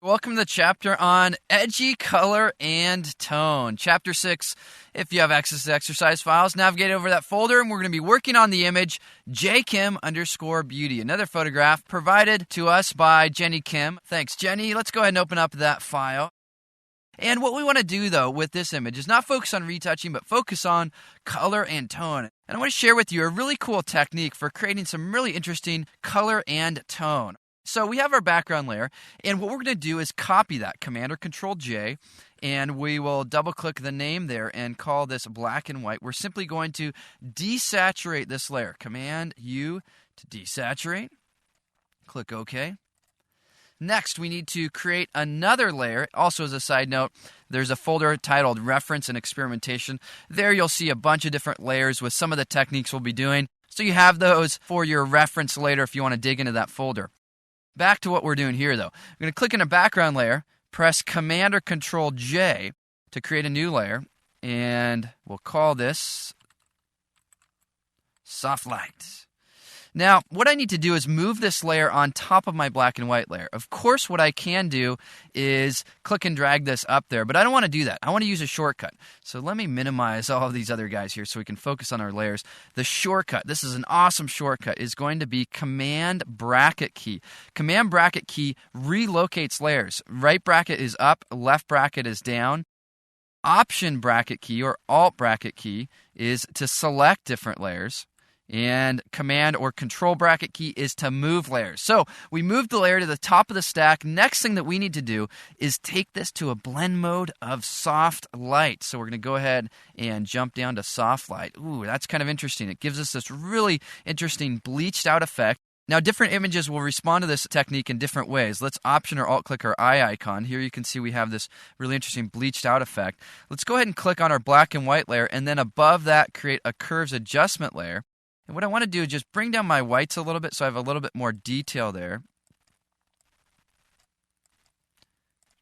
Welcome to the chapter on edgy color and tone. Chapter 6, if you have access to exercise files, navigate over that folder and we're going to be working on the image jkim_beauty, another photograph provided to us by Jenny Kim. Thanks, Jenny. Let's go ahead and open up that file. And what we want to do, though, with this image is not focus on retouching, but focus on color and tone. And I want to share with you a really cool technique for creating some really interesting color and tone. So we have our background layer, and what we're going to do is copy that, Command or Control J, and we will double-click the name there and call this black and white. We're simply going to desaturate this layer. Command U to desaturate. Click OK. Next, we need to create another layer. Also, as a side note, there's a folder titled Reference and Experimentation. There you'll see a bunch of different layers with some of the techniques we'll be doing. So you have those for your reference later if you want to dig into that folder. Back to what we're doing here, though. I'm going to click in a background layer, press Command or Control J to create a new layer, and we'll call this Soft Light. Now, what I need to do is move this layer on top of my black and white layer. Of course, what I can do is click and drag this up there, but I don't want to do that. I want to use a shortcut. So let me minimize all of these other guys here so we can focus on our layers. The shortcut, this is an awesome shortcut, is going to be Command bracket key. Command bracket key relocates layers. Right bracket is up, left bracket is down. Option bracket key or Alt bracket key is to select different layers. And Command or Control bracket key is to move layers. So we moved the layer to the top of the stack. Next thing that we need to do is take this to a blend mode of soft light. So we're going to go ahead and jump down to soft light. Ooh, that's kind of interesting. It gives us this really interesting bleached out effect. Now, different images will respond to this technique in different ways. Let's Option or Alt-click our eye icon. Here you can see we have this really interesting bleached out effect. Let's go ahead and click on our black and white layer, and then above that, create a Curves Adjustment layer. And what I want to do is just bring down my whites a little bit so I have a little bit more detail there.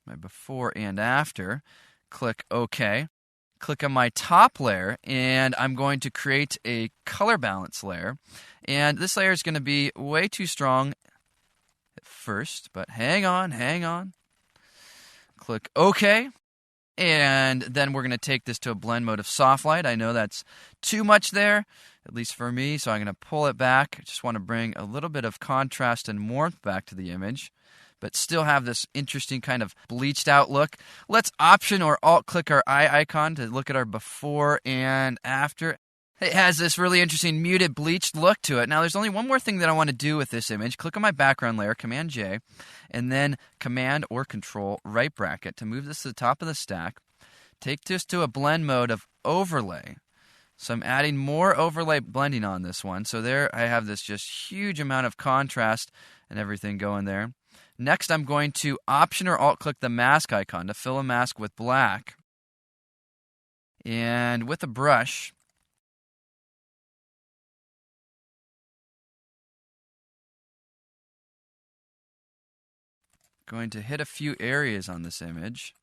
My before and after. Click OK. Click on my top layer, and I'm going to create a color balance layer. And this layer is going to be way too strong at first, but hang on. Click OK. And then we're going to take this to a blend mode of soft light. I know that's too much there, at least for me, so I'm going to pull it back. I just want to bring a little bit of contrast and warmth back to the image, but still have this interesting kind of bleached out look. Let's Option or Alt-click our eye icon to look at our before and after. It has this really interesting muted bleached look to it. Now, there's only one more thing that I want to do with this image. Click on my background layer, Command J, and then Command or Control right bracket to move this to the top of the stack. Take this to a blend mode of overlay. So I'm adding more overlay blending on this one. So there I have this just huge amount of contrast and everything going there. Next, I'm going to Option or Alt-click the mask icon to fill a mask with black. And with a brush, going to hit a few areas on this image.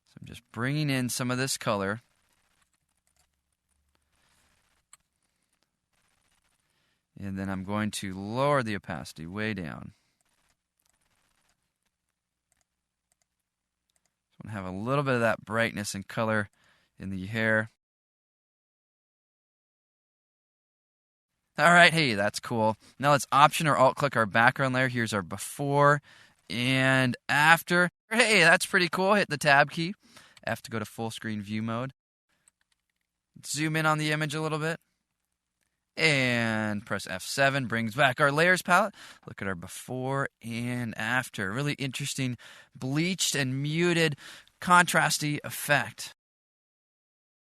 So I'm just bringing in some of this color. And then I'm going to lower the opacity way down. So I'm going to have a little bit of that brightness and color in the hair. All right, hey, that's cool. Now let's Option or Alt-click our background layer. Here's our before and after. Hey, that's pretty cool. Hit the Tab key. F to go to full screen view mode. Zoom in on the image a little bit. And press F7, brings back our layers palette. Look at our before and after. Really interesting bleached and muted contrasty effect.